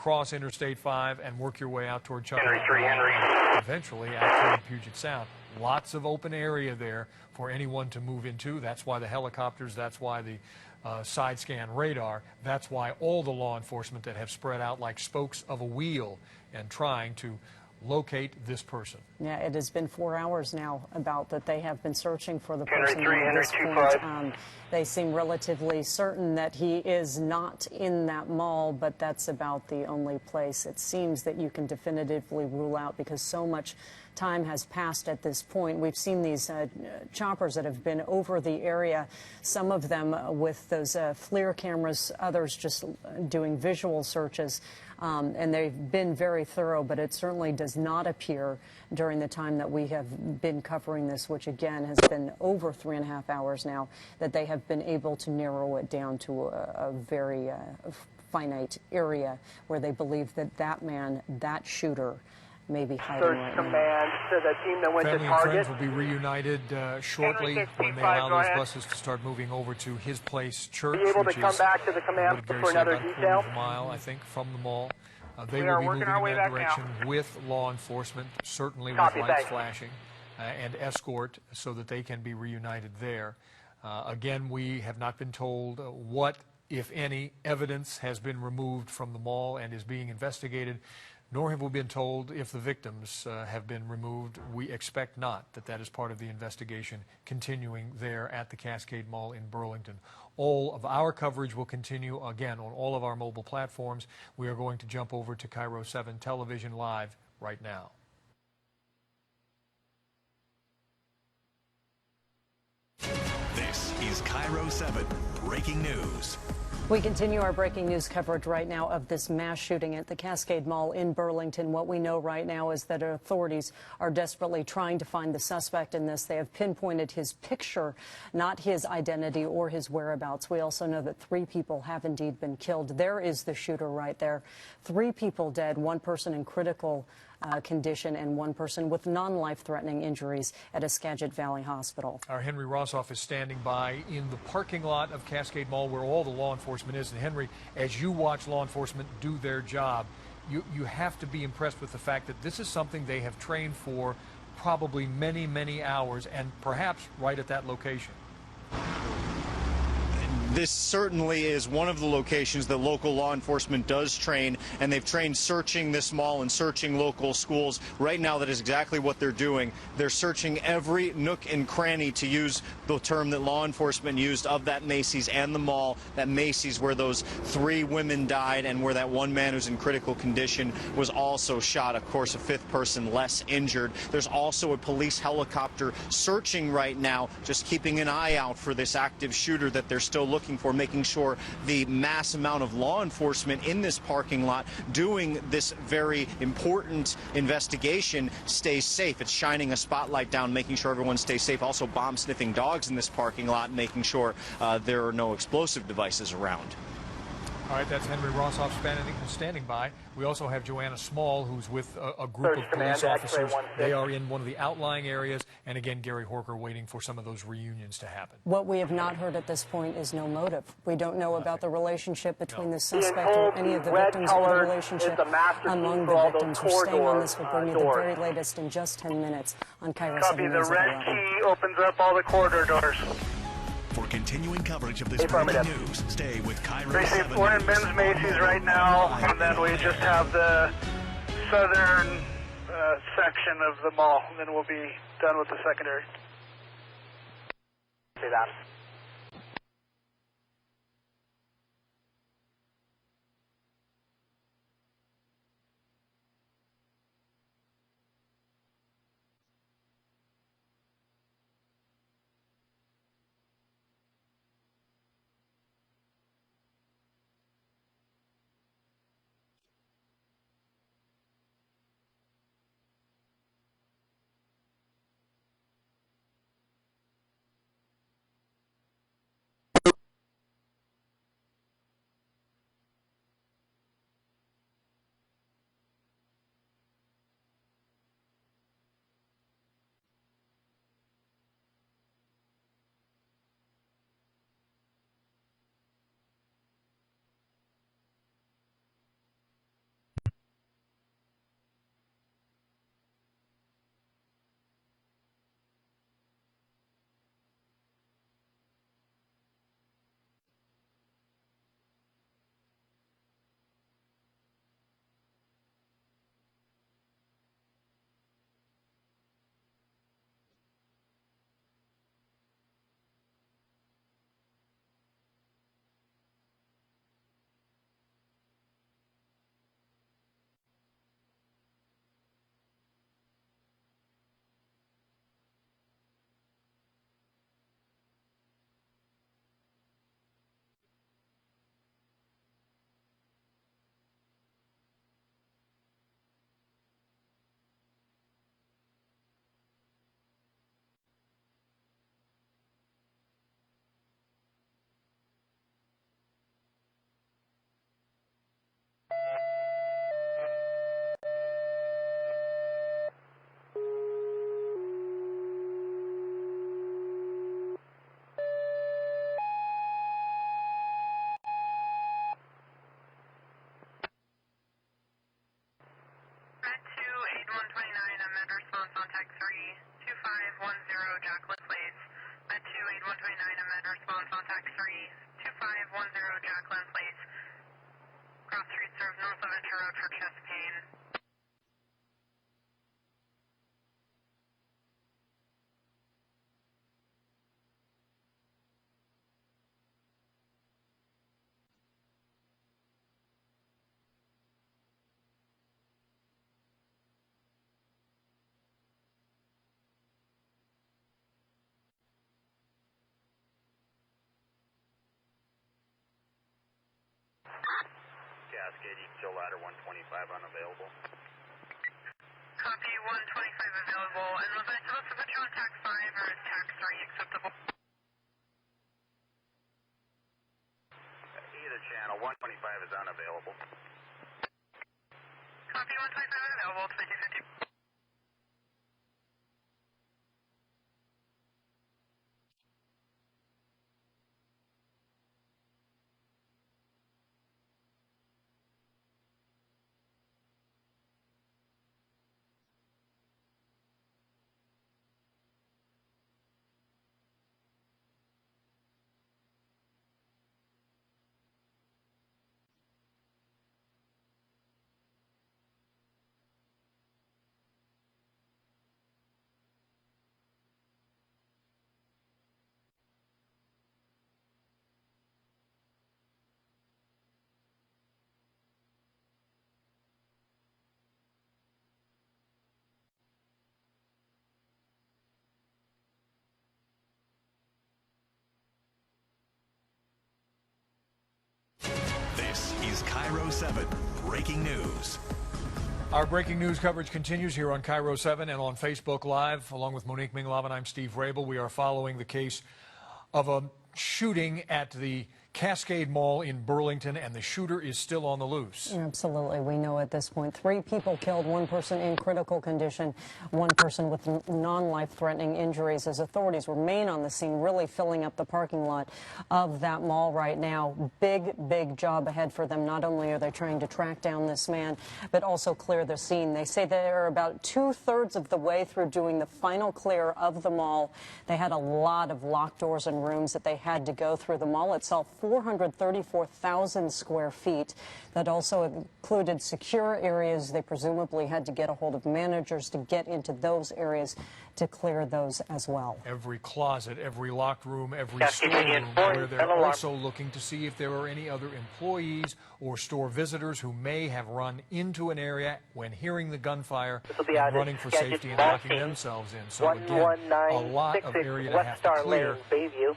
cross Interstate 5 and work your way out toward Chucklehead and eventually out toward Puget Sound. Lots of open area there for anyone to move into. That's why the helicopters, that's why the side scan radar, that's why all the law enforcement that have spread out like spokes of a wheel and trying to locate this person. Yeah, it has been 4 hours now about that they have been searching for the person. At this point, they seem relatively certain that he is not in that mall, but that's about the only place it seems that you can definitively rule out, because so much time has passed at this point. We've seen these choppers that have been over the area, some of them with those FLIR cameras, others just doing visual searches. And they've been very thorough, but it certainly does not appear during the time that we have been covering this, which again has been over 3.5 hours now, that they have been able to narrow it down to a very finite area where they believe that that man, that shooter, may be hiding right now. Command to the team that went Family to Target. and friends will be reunited shortly when they allow those buses to start moving over to His Place Church, be able to which come is back to the command for another about detail. a mile, I think, from the mall. They We will are be working moving our in way that back direction now. with law enforcement, certainly Copy, with lights thanks. flashing, and escort so that they can be reunited there. Again, we have not been told what, if any, evidence has been removed from the mall and is being investigated, nor have we been told if the victims have been removed. We expect not, that is part of the investigation continuing there at the Cascade Mall in Burlington. All of our coverage will continue, again, on all of our mobile platforms. We are going to jump over to Cairo 7 Television Live right now. This is Cairo 7 Breaking News. We continue our breaking news coverage right now of this mass shooting at the Cascade Mall in Burlington. What we know right now is that authorities are desperately trying to find the suspect in this. They have pinpointed his picture, not his identity or his whereabouts. We also know that 3 people have indeed been killed. There is the shooter right there. 3 people dead, 1 person in critical condition and 1 person with non-life-threatening injuries at a Skagit Valley hospital. Our Henry Rossoff is standing by in the parking lot of Cascade Mall where all the law enforcement is. And Henry, as you watch law enforcement do their job, you have to be impressed with the fact that this is something they have trained for probably many, many hours, and perhaps right at that location. This certainly is one of the locations that local law enforcement does train, and they've trained searching this mall and searching local schools. Right now, that is exactly what they're doing. They're searching every nook and cranny, to use the term that law enforcement used, of that Macy's and the mall. That Macy's where those 3 women died and where that 1 man who's in critical condition was also shot. Of course, a 5th person less injured. There's also a police helicopter searching right now, just keeping an eye out for this active shooter that they're still looking for, making sure the mass amount of law enforcement in this parking lot doing this very important investigation stays safe. It's shining a spotlight down, making sure everyone stays safe. Also, bomb-sniffing dogs in this parking lot, making sure there are no explosive devices around. All right, that's Henry Rossoff standing by. We also have Joanna Small, who's with a group of police officers. They are in one of the outlying areas. And again, Gary Horker waiting for some of those reunions to happen. What we have not heard at this point is no motive. We don't know about the relationship between the suspect or any of the victims, or the relationship among the victims. We're staying on this. We'll bring you the very latest in just 10 minutes on Cairo 7 News. The red key opens up all the corridor doors. For continuing coverage of this breaking news, stay with Cairo 7 We're in Men's Macy's right now, and then we just have the southern section of the mall, and then we'll be done with the secondary. See that. Jacqueline Place. At 28129, I'm in response on tax 32510 Jacqueline Place. Cross Street serves north of Ventura Road for Cascade. Cascade, Eagle Ladder 125 unavailable. Copy 125 available. And was I supposed to put you on tax 5 or is tax 3 acceptable? Either channel, 125 is unavailable. Copy 125 available, 2250. This is Cairo 7 Breaking News. Our breaking news coverage continues here on Cairo 7 and on Facebook Live. Along with Monique Minglavan, I'm Steve Rabel. We are following the case of a shooting at the Cascade Mall in Burlington, and the shooter is still on the loose. Absolutely. We know at this point 3 people killed, 1 person in critical condition, 1 person with non-life-threatening injuries as authorities remain on the scene, really filling up the parking lot of that mall right now. Big job ahead for them. Not only are they trying to track down this man, but also clear the scene. They say they're about 2/3 of the way through doing the final clear of the mall. They had a lot of locked doors and rooms that they had to go through. The mall itself, 434,000 square feet. That also included secure areas. They presumably had to get a hold of managers to get into those areas to clear those as well. Every closet, every locked room, every storeroom, where they're also looking to see if there are any other employees or store visitors who may have run into an area when hearing the gunfire and running for safety and locking themselves in. So again, a lot of area to have to clear.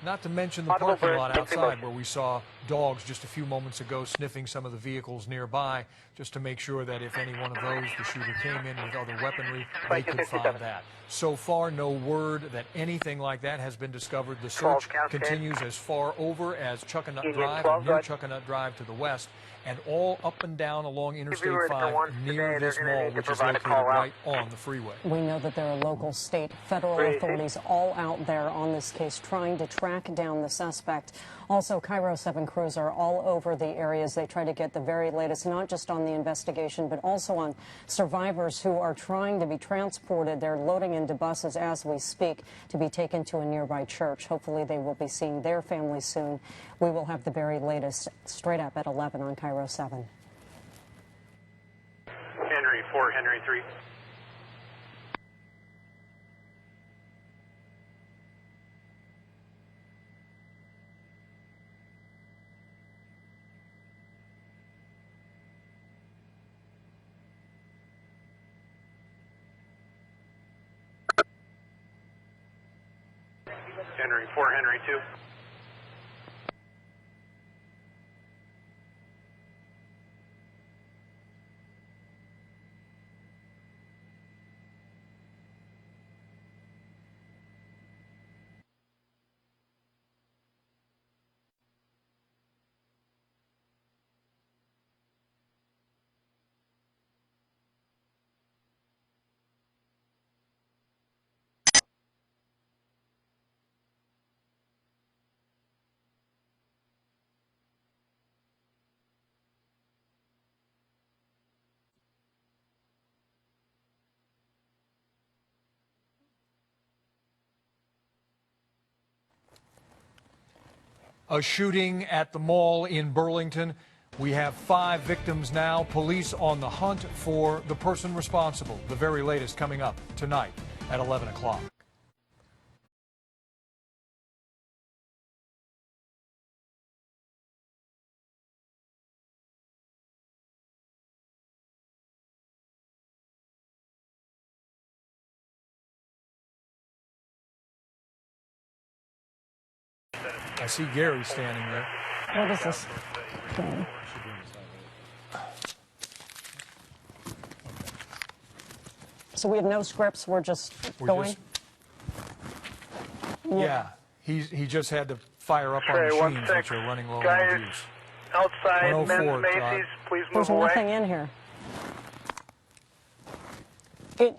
Not to mention the parking lot outside where we saw dogs just a few moments ago sniffing some of the vehicles nearby just to make sure that if any one of those the shooter came in with other weaponry, they could find that. So far, no word that anything like that has been discovered. The search continues as far over as Chuckanut Drive and near Chuckanut Drive to the west, and all up and down along Interstate 5 near this mall, which is located right on the freeway. We know that there are local, state, federal authorities all out there on this case trying to track down the suspect. Also, Cairo 7 crews are all over the areas. They try to get the very latest, not just on the investigation, but also on survivors who are trying to be transported. They're loading into buses as we speak to be taken to a nearby church. Hopefully they will be seeing their families soon. We will have the very latest straight up at 11 on Cairo 7. Henry 4, Henry 3. Henry 4, Henry 2. A shooting at the mall in Burlington. We have 5 victims now. Police on the hunt for the person responsible. The very latest coming up tonight at 11 o'clock. I see Gary standing there. What is this? Okay. So we have no scripts. We're just going. Yeah, he just had to fire up on machines which are running low on juice. Outside 104, men's Macy's, please move There's away. nothing in here.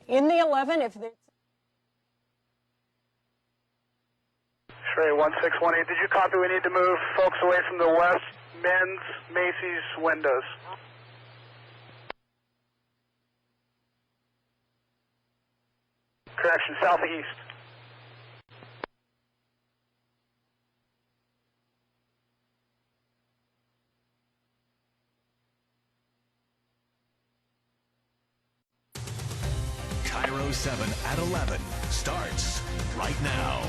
In the 11, if there's... Trey 1618, did you copy? We need to move folks away from the west men's Macy's windows. Correction, southeast. Cairo 7 at 11 starts right now.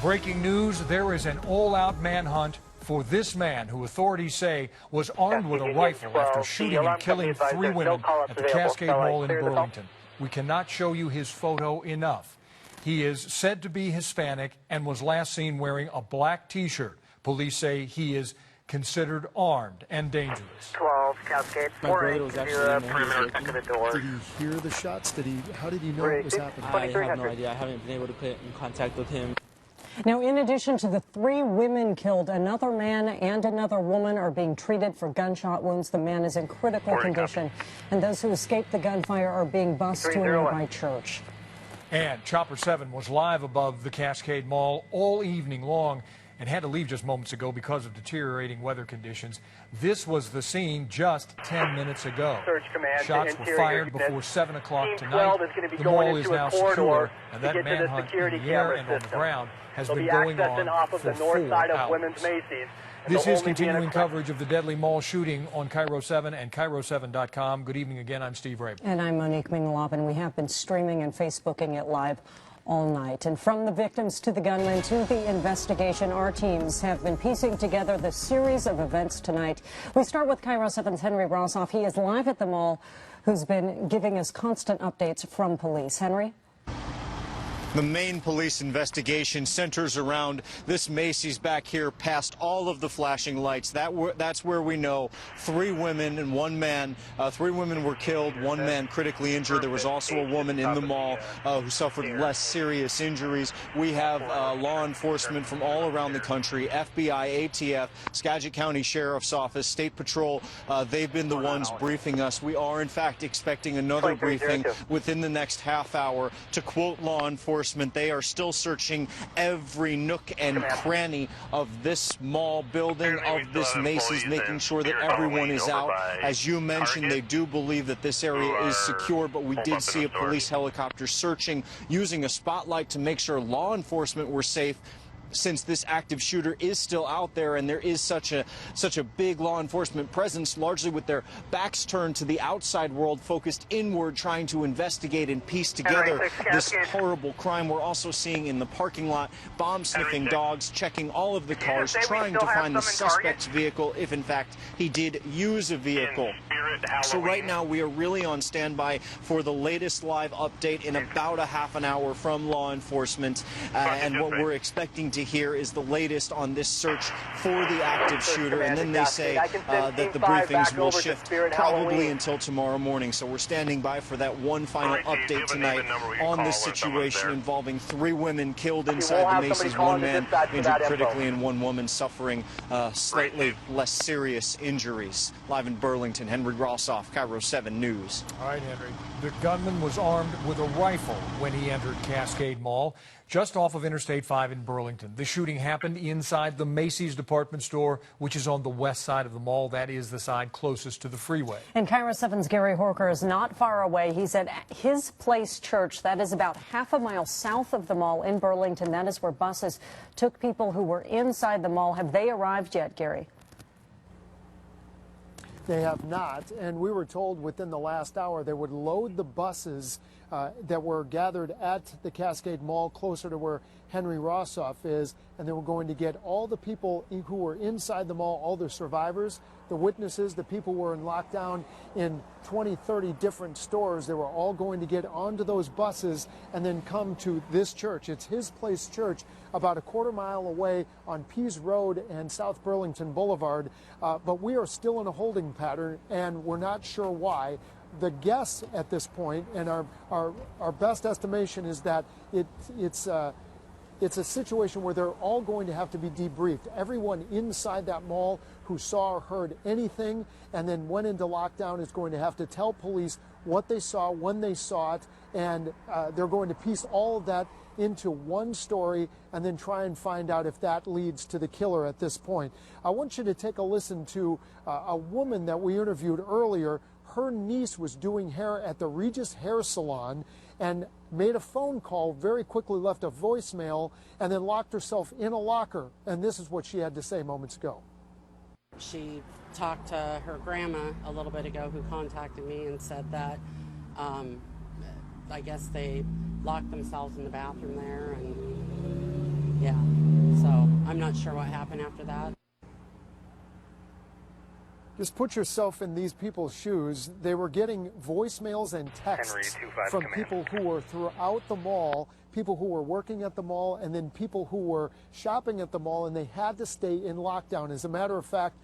Breaking news, there is an all-out manhunt for this man who authorities say was armed with a rifle after shooting and killing 3 women at the Cascade Mall in Burlington. We cannot show you his photo enough. He is said to be Hispanic and was last seen wearing a black T-shirt. Police say he is considered armed and dangerous. 12 Cascade. My brother was actually in there. Perimeter the door. Did he hear the shots? How did he know it was happening? I have no idea. I haven't been able to get in contact with him. Now, in addition to the 3 women killed, another man and another woman are being treated for gunshot wounds. The man is in critical condition, and those who escaped the gunfire are being bused to a nearby church. And Chopper 7 was live above the Cascade Mall all evening long and had to leave just moments ago because of deteriorating weather conditions. This was the scene just 10 minutes ago. Shots were fired before 7 o'clock tonight. The mall is now secure, and that manhunt in the air and on the ground has been going on for 4 hours. This is continuing coverage of the deadly mall shooting on Cairo 7 and Cairo7.com. Good evening again. I'm Steve Rabel. And I'm Monique Mingalov, and we have been streaming and Facebooking it live all night. And from the victims to the gunman to the investigation, our teams have been piecing together the series of events tonight. We start with Cairo 7's Henry Rossoff. He is live at the mall, who's been giving us constant updates from police. Henry? The main police investigation centers around this Macy's back here past all of the flashing lights. That's where we know 3 women and 1 man. 3 women were killed, 1 man critically injured. There was also a woman in the mall who suffered less serious injuries. We have law enforcement from all around the country, FBI, ATF, Skagit County Sheriff's Office, State Patrol. They've been the ones briefing us. We are, in fact, expecting another briefing within the next half hour. To quote law enforcement, they are still searching every nook and cranny of this mall building, of this Macy's, making sure that everyone is out. As you mentioned, they do believe that this area is secure, but we did see a police helicopter searching, using a spotlight to make sure law enforcement were safe, since this active shooter is still out there and there is such a big law enforcement presence, largely with their backs turned to the outside world, focused inward, trying to investigate and piece together this horrible crime. We're also seeing in the parking lot bomb-sniffing dogs, checking all of the cars, trying to find the suspect's vehicle, if in fact he did use a vehicle. So right now we are really on standby for the latest live update in about a half an hour from law enforcement, and what we're expecting to hear is the latest on this search for the active shooter, and then they say that the briefings will shift probably until tomorrow morning. So we're standing by for that one final update tonight on this situation involving 3 women killed inside the Macy's, 1 man injured critically, and 1 woman suffering slightly less serious injuries. Live in Burlington, Henry Rossoff, Cairo 7 News. All right, Henry. The gunman was armed with a rifle when he entered Cascade Mall, just off of Interstate 5 in Burlington. Burlington. The shooting happened inside the Macy's department store, which is on the west side of the mall. That is the side closest to the freeway. And Cairo 7's Gary Horker is not far away. He's at His Place Church. That is about half a mile south of the mall in Burlington. That is where buses took people who were inside the mall. Have they arrived yet, Gary? They have not, and we were told within the last hour they would load the buses that were gathered at the Cascade Mall closer to where Henry Rossoff is, and they were going to get all the people who were inside the mall, all the survivors, the witnesses, the people who were in lockdown in 20, 30 different stores. They were all going to get onto those buses and then come to this church. It's His Place Church, about a quarter-mile away on Pease Road and South Burlington Boulevard. But we are still in a holding pattern, and we're not sure why. The guess at this point, and our best estimation, is that it's a situation where they're all going to have to be debriefed. Everyone inside that mall who saw or heard anything and then went into lockdown is going to have to tell police what they saw, when they saw it, and they're going to piece all of that into one story and then try and find out if that leads to the killer at this point. I want you to take a listen to a woman that we interviewed earlier. Her niece was doing hair at the Regis Hair Salon and made a phone call, very quickly left a voicemail, and then locked herself in a locker. And this is what she had to say moments ago. She talked to her grandma a little bit ago, who contacted me and said that I guess they locked themselves in the bathroom there, and yeah, so I'm not sure what happened after that. Just put yourself in these people's shoes. They were getting voicemails and texts from people who were throughout the mall, people who were working at the mall, and then people who were shopping at the mall, and they had to stay in lockdown. As a matter of fact,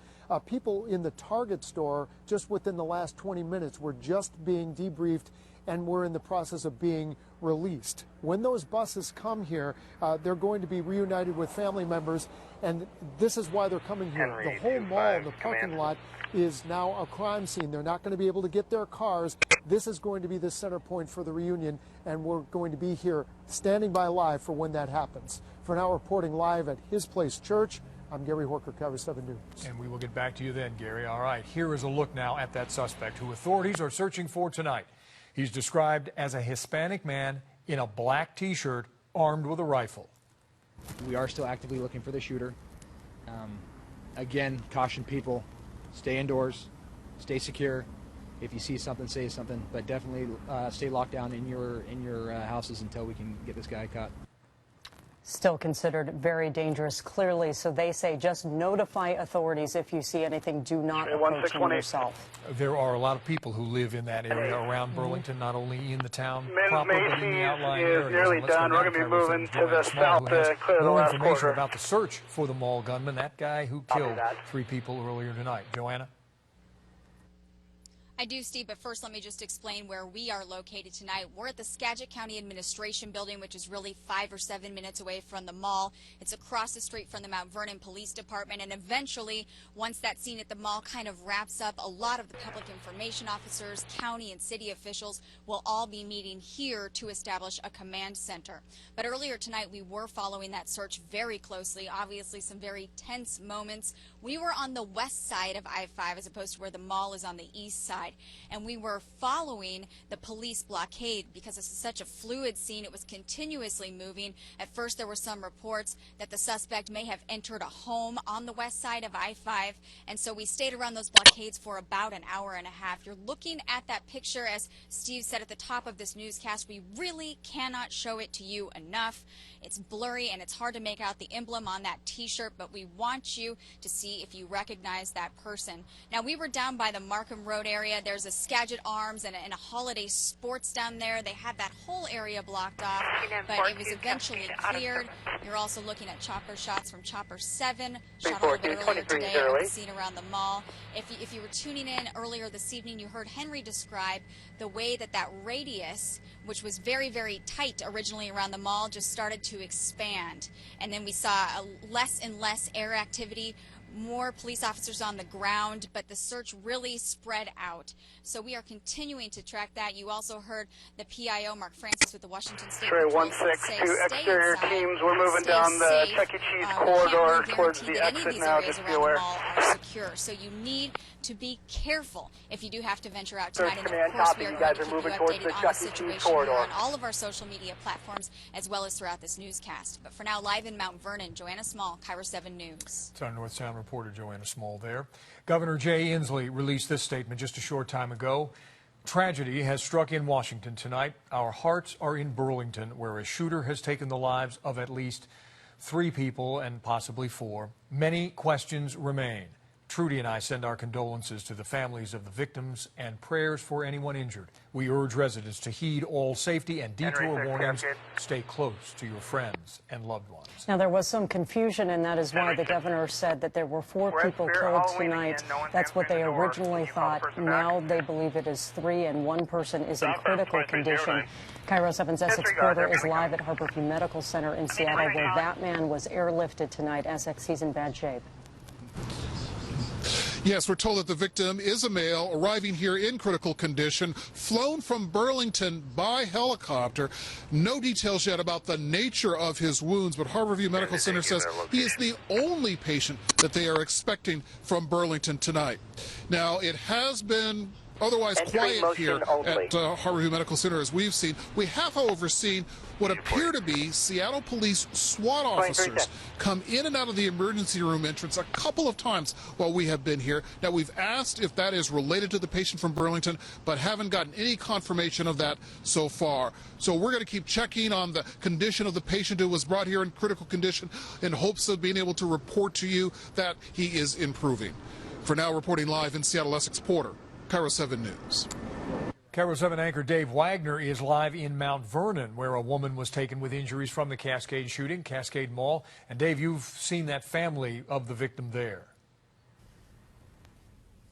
people in the Target store just within the last 20 minutes were just being debriefed and were in the process of being released. When those buses come here, they're going to be reunited with family members, and this is why they're coming here. The whole mall, the parking lot, is now a crime scene. They're not going to be able to get their cars. This is going to be the center point for the reunion, and we're going to be here standing by live for when that happens. For now, reporting live at His Place Church, I'm Gary Horker, Cairo 7 News. And we will get back to you then, Gary. All right, here is a look now at that suspect who authorities are searching for tonight. He's described as a Hispanic man in a black T-shirt armed with a rifle. We are still actively looking for the shooter. Again, caution people, stay indoors, stay secure. If you see something, say something, but definitely stay locked down in your houses until we can get this guy caught. Still considered very dangerous, clearly, so they say just notify authorities if you see anything. Do not approach him yourself. There are a lot of people who live in that area around Burlington, not only in the town proper, but in the outlying areas. Is nearly done. We're going to be moving to the south to clear the last quarter. More information about the search for the mall gunman, that guy who killed 3 people earlier tonight. Joanna? I do, Steve, but first let me just explain where we are located tonight. We're at the Skagit County Administration Building, which is really 5 or 7 minutes away from the mall. It's across the street from the Mount Vernon Police Department, and eventually, once that scene at the mall kind of wraps up, a lot of the public information officers, county and city officials will all be meeting here to establish a command center. But earlier tonight, we were following that search very closely, obviously some very tense moments. We were on the west side of I-5 as opposed to where the mall is on the east side. And we were following the police blockade because this is such a fluid scene. It was continuously moving. At first, there were some reports that the suspect may have entered a home on the west side of I-5, and so we stayed around those blockades for about an hour and a half. You're looking at that picture, as Steve said at the top of this newscast. We really cannot show it to you enough. It's blurry and it's hard to make out the emblem on that T-shirt, but we want you to see if you recognize that person. Now, we were down by the Markham Road area. There's a Skagit Arms and a Holiday Sports down there. They had that whole area blocked off, but it was eventually cleared. You're also looking at chopper shots from Chopper 7, shot a little bit earlier today on the scene around the mall. If you were tuning in earlier this evening, you heard Henry describe the way that radius, which was very, very tight originally around the mall, just started to expand. And then we saw less and less air activity more police officers on the ground, but the search really spread out. So we are continuing to track that. You also heard the PIO, Mark Francis, with the Washington State Trey Patrol 162 say, exterior stay inside, teams. We're moving stay down the safe. Chuck E. Cheese We corridor can't really towards guarantee the that any of exit these now. areas Just be around the aware. mall are secure. So you need to be careful if you do have to venture out tonight. Search And of command, course, copy. we are You going guys to are keep moving you towards the updated on Chuck the E. Cheese situation corridor. here on all of our social media platforms, as well as throughout this newscast. But for now, live in Mount Vernon, Joanna Small, Cairo 7 News. It's our North Sound reporter, Joanna Small there. Governor Jay Inslee released this statement just a short time ago. Tragedy has struck in Washington tonight. Our hearts are in Burlington, where a shooter has taken the lives of at least 3 people and possibly 4. Many questions remain. Trudy and I send our condolences to the families of the victims and prayers for anyone injured. We urge residents to heed all safety and detour warnings. Stay close to your friends and loved ones. Now, there was some confusion, and that is why the governor said that there were 4 people killed tonight. That's what they originally thought. Now they believe it is 3, and 1 person is in critical condition. Cairo 7's Essex Porter is live at Harborview Medical Center in Seattle, where that man was airlifted tonight. Essex, he's in bad shape. Yes, we're told that the victim is a male arriving here in critical condition, flown from Burlington by helicopter. No details yet about the nature of his wounds, but Harborview Medical Center says he is the only patient that they are expecting from Burlington tonight. Now, it has been otherwise quiet here at Harborview Medical Center, as we've seen. We have, however, seen what appear to be Seattle Police SWAT officers come in and out of the emergency room entrance a couple of times while we have been here. Now, we've asked if that is related to the patient from Burlington, but haven't gotten any confirmation of that so far. So we're going to keep checking on the condition of the patient who was brought here in critical condition in hopes of being able to report to you that he is improving. For now, reporting live in Seattle, Essex Porter, Cairo 7 News. Cairo 7 anchor Dave Wagner is live in Mount Vernon, where a woman was taken with injuries from the Cascade shooting, Cascade Mall. And Dave, you've seen that family of the victim there.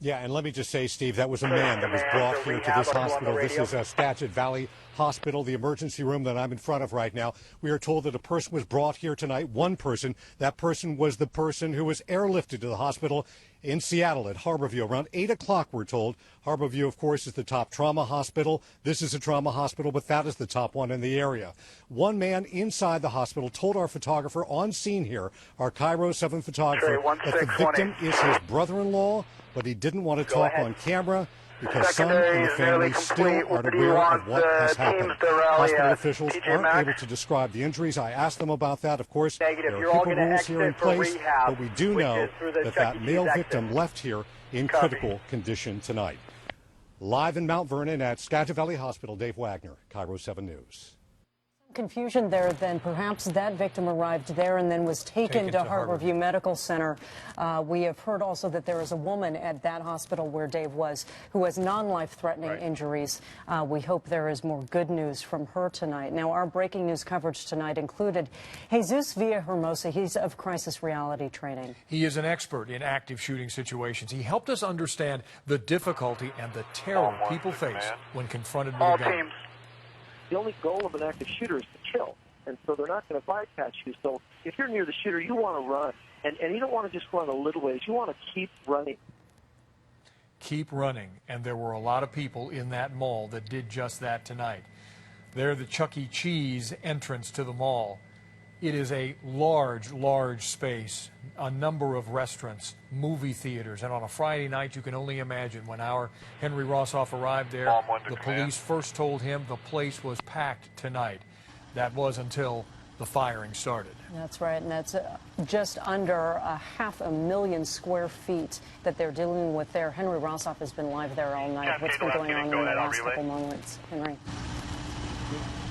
Yeah, and let me just say, Steve, that was a man that was brought here to this hospital. This is Skagit Valley Hospital, the emergency room that I'm in front of right now. We are told that a person was brought here tonight, 1 person. That person was the person who was airlifted to the hospital in Seattle at Harborview around 8 o'clock, we're told. Harborview, of course, is the top trauma hospital. This is a trauma hospital, but that is the top one in the area. 1 man inside the hospital told our photographer on scene here, our Cairo 7 photographer, that the victim is his brother-in-law, but he didn't want to talk on camera because some in the family still aren't aware of what has happened. Hospital officials aren't able to describe the injuries. I asked them about that. Of course, there are HIPAA rules here in place, but we do know that male victim left here in critical condition tonight. Live in Mount Vernon at Skagit Valley Hospital, Dave Wagner, Cairo 7 News. Confusion there, then perhaps that victim arrived there and then was taken to Harborview Medical Center. We have heard also that there is a woman at that hospital where Dave was who has non-life-threatening injuries. We hope there is more good news from her tonight. Now, our breaking news coverage tonight included Jesus Villahermosa. He's of Crisis Reality Training. He is an expert in active shooting situations. He helped us understand the difficulty and the terror people face when confronted with a gun. The only goal of an active shooter is to kill, and so they're not going to bypass you. So if you're near the shooter, you want to run, and you don't want to just run a little ways. You want to keep running. Keep running, and there were a lot of people in that mall that did just that tonight. They're the Chuck E. Cheese entrance to the mall. It is a large, large space, a number of restaurants, movie theaters, and on a Friday night, you can only imagine when our Henry Rossoff arrived there, the police first told him the place was packed tonight. That was until the firing started. That's right, and that's just under 500,000 square feet that they're dealing with there. Henry Rossoff has been live there all night. What's been going on in the last couple moments, Henry?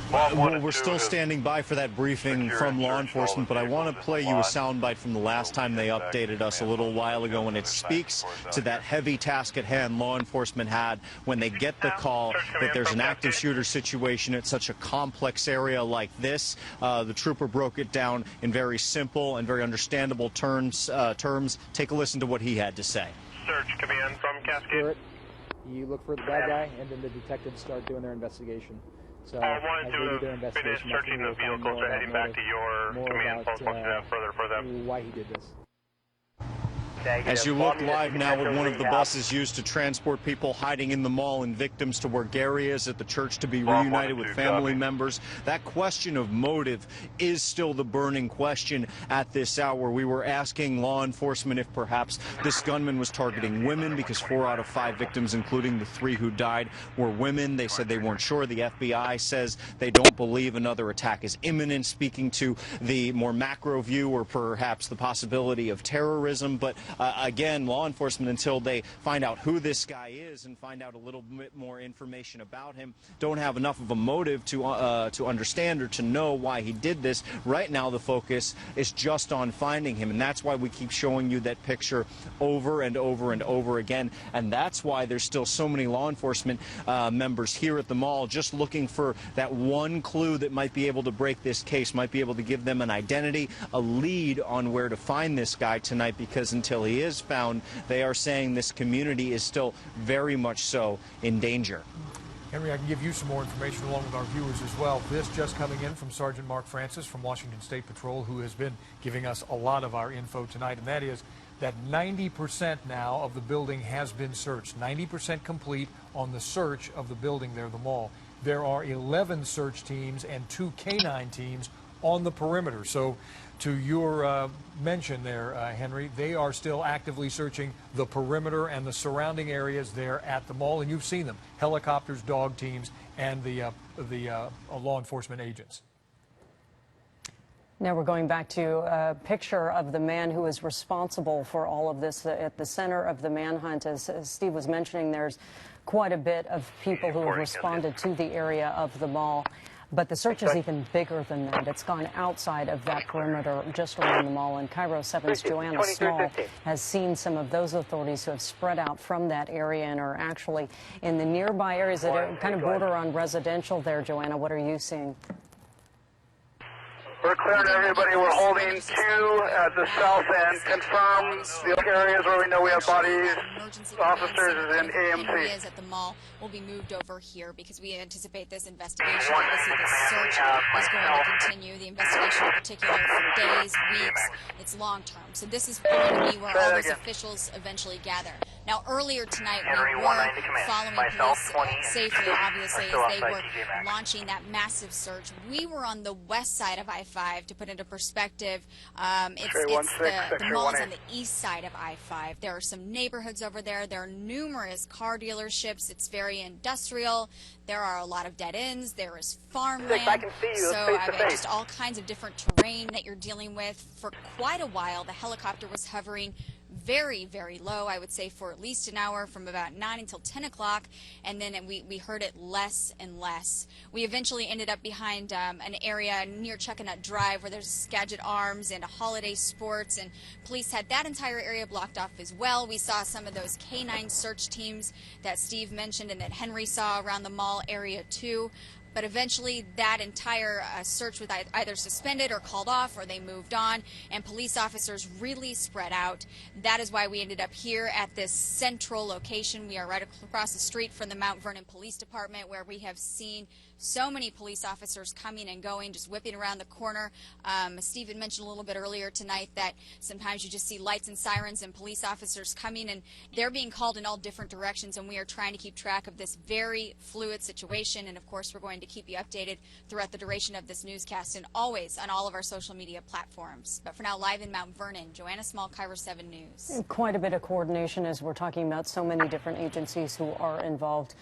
Well, we're still standing by for that briefing from law enforcement, but I want to play you a soundbite from the last time they updated us a little while ago, and it speaks to that heavy task at hand law enforcement had when they get the call that there's an active shooter situation at such a complex area like this. The trooper broke it down in very simple and very understandable terms. Take a listen to what he had to say. Search command from Cascade. You look for the bad guy, and then the detectives start doing their investigation. So I wanted to finish searching the vehicles and heading back to your command post once you have further for them. Why he did this. As you look live now at one of the buses used to transport people hiding in the mall and victims to where Gary is at the church to be reunited with family members, that question of motive is still the burning question at this hour. We were asking law enforcement if perhaps this gunman was targeting women, because 4 out of 5 victims, including the 3 who died, were women. They said they weren't sure. The FBI says they don't believe another attack is imminent, speaking to the more macro view or perhaps the possibility of terrorism. But again, law enforcement, until they find out who this guy is and find out a little bit more information about him, don't have enough of a motive to understand or to know why he did this. Right now, the focus is just on finding him, and that's why we keep showing you that picture over and over and over again. And that's why there's still so many law enforcement members here at the mall just looking for that one clue that might be able to break this case, might be able to give them an identity, a lead on where to find this guy tonight, because until he is found, they are saying this community is still very much so in danger. Henry, I can give you some more information along with our viewers as well. This just coming in from Sergeant Mark Francis from Washington State Patrol, who has been giving us a lot of our info tonight, and that is that 90% now of the building has been searched. 90% complete on the search of the building there, the mall. There are 11 search teams and 2 canine teams on the perimeter. So to your mention there, Henry, they are still actively searching the perimeter and the surrounding areas there at the mall, and you've seen them, helicopters, dog teams, and the law enforcement agents. Now we're going back to a picture of the man who is responsible for all of this at the center of the manhunt. As Steve was mentioning, there's quite a bit of people who have responded to the area of the mall. But the search is even bigger than that. It's gone outside of that perimeter, just around the mall. And Cairo 7's Joanna Small has seen some of those authorities who have spread out from that area and are actually in the nearby areas that are kind of border on residential there. Joanna, what are you seeing? We're clearing everybody. We're holding 2 at the south end. Confirm the areas where we know we have bodies. Officers is in AMC. Areas at the mall will be moved over here because we anticipate this investigation. Obviously, the search is going to continue. The investigation in particular for days, weeks. It's long term. So this is going to be where all those officials eventually gather. Now, earlier tonight, we were following police safely, obviously, as they were launching that massive search. We were on the west side of I-5, to put into perspective. The mall is on the east side of I-5. There are some neighborhoods over there. There are numerous car dealerships. It's very industrial. There are a lot of dead ends. There is farmland. So just all kinds of different terrain that you're dealing with. For quite a while, the helicopter was hovering very, very low, I would say, for at least an hour, from about 9 until 10 o'clock, and then we heard it less and less. We eventually ended up behind an area near Chuckanut Drive where there's Skagit Arms and a Holiday Sports, and police had that entire area blocked off as well. We saw some of those canine search teams that Steve mentioned and that Henry saw around the mall area too. But eventually that entire search was either suspended or called off, or they moved on, and police officers really spread out. That is why we ended up here at this central location. We are right across the street from the Mount Vernon Police Department, where we have seen so many police officers coming and going, just whipping around the corner. Steve had mentioned a little bit earlier tonight that sometimes you just see lights and sirens and police officers coming, and they're being called in all different directions, and we are trying to keep track of this very fluid situation. And of course, we're going to keep you updated throughout the duration of this newscast and always on all of our social media platforms. But for now, live in Mount Vernon, Joanna Small, Cairo 7 News. Quite a bit of coordination as we're talking about so many different agencies who are involved.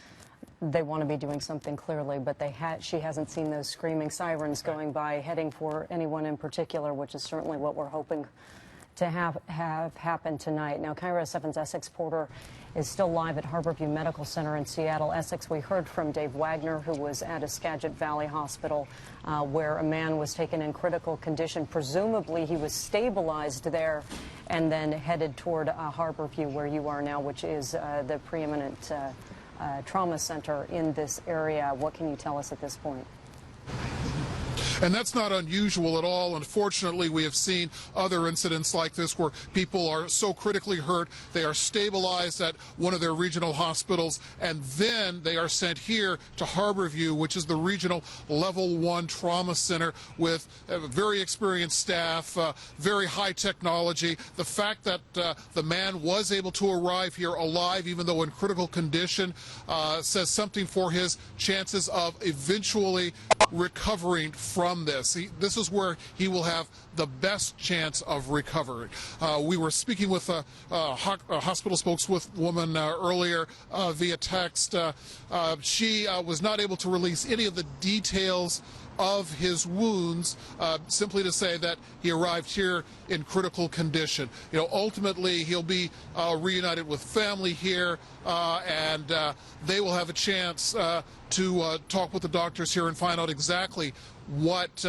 They want to be doing something clearly, but she hasn't seen those screaming sirens going by, heading for anyone in particular, which is certainly what we're hoping to have happen tonight. Now, Cairo 7's Essex Porter is still live at Harborview Medical Center in Seattle. Essex, we heard from Dave Wagner, who was at a Skagit Valley hospital where a man was taken in critical condition. Presumably, he was stabilized there and then headed toward Harborview, where you are now, which is the preeminent trauma center in this area. What can you tell us at this point? And that's not unusual at all. Unfortunately, we have seen other incidents like this where people are so critically hurt, they are stabilized at one of their regional hospitals, and then they are sent here to Harborview, which is the regional level 1 trauma center with very experienced staff, very high technology. The fact that the man was able to arrive here alive, even though in critical condition, says something for his chances of eventually recovering from this. This is where he will have the best chance of recovery. We were speaking with a hospital spokeswoman earlier via text. She was not able to release any of the details of his wounds, simply to say that he arrived here in critical condition. You know, ultimately he'll be reunited with family here, and they will have a chance to talk with the doctors here and find out exactly what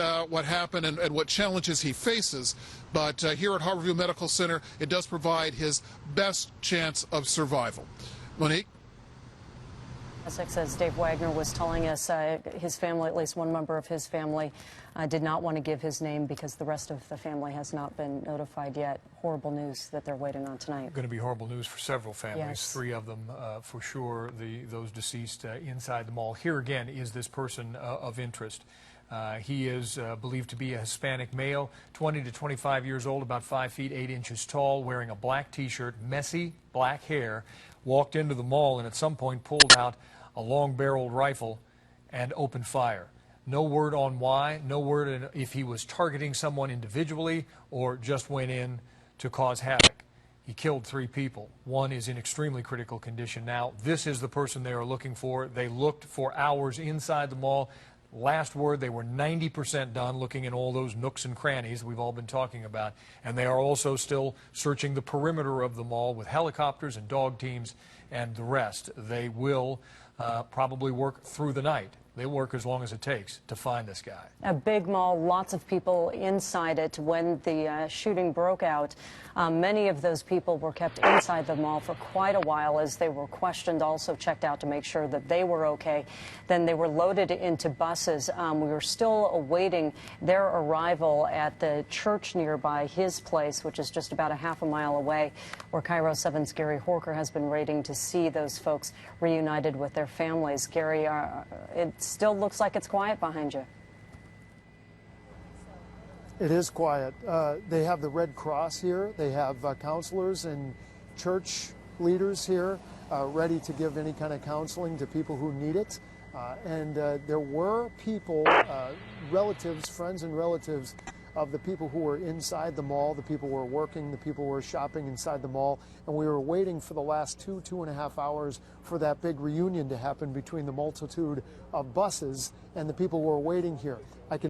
happened and what challenges he faces. But here at Harborview Medical Center, it does provide his best chance of survival. Monique? As Dave Wagner was telling us, his family, at least one member of his family, did not want to give his name because the rest of the family has not been notified yet. Horrible news that they're waiting on tonight. Going to be horrible news for several families, yes. 3 of them for sure, those deceased inside the mall. Here again is this person of interest. He is believed to be a Hispanic male, 20 to 25 years old, about 5 feet 8 inches tall, wearing a black T-shirt, messy black hair, walked into the mall and at some point pulled out a long-barreled rifle and opened fire. No word on why, no word if he was targeting someone individually or just went in to cause havoc. He killed 3 people. 1 is in extremely critical condition now. This is the person they are looking for. They looked for hours inside the mall. Last word, they were 90% done looking in all those nooks and crannies we've all been talking about. And they are also still searching the perimeter of the mall with helicopters and dog teams and the rest. They will probably work through the night. They'll work as long as it takes to find this guy. A big mall, lots of people inside it when the shooting broke out. Many of those people were kept inside the mall for quite a while as they were questioned, also checked out to make sure that they were okay. Then they were loaded into buses. We were still awaiting their arrival at the church nearby his place, which is just about a half a mile away, where Cairo 7's Gary Horker has been waiting to see those folks reunited with their families. Gary, it still looks like it's quiet behind you. It is quiet. They have the Red Cross here. They have counselors and church leaders here ready to give any kind of counseling to people who need it. And there were people, relatives, friends and relatives of the people who were inside the mall, the people who were working, the people who were shopping inside the mall. And we were waiting for the last 2.5 hours for that big reunion to happen between the multitude of buses and the people who were waiting here. I can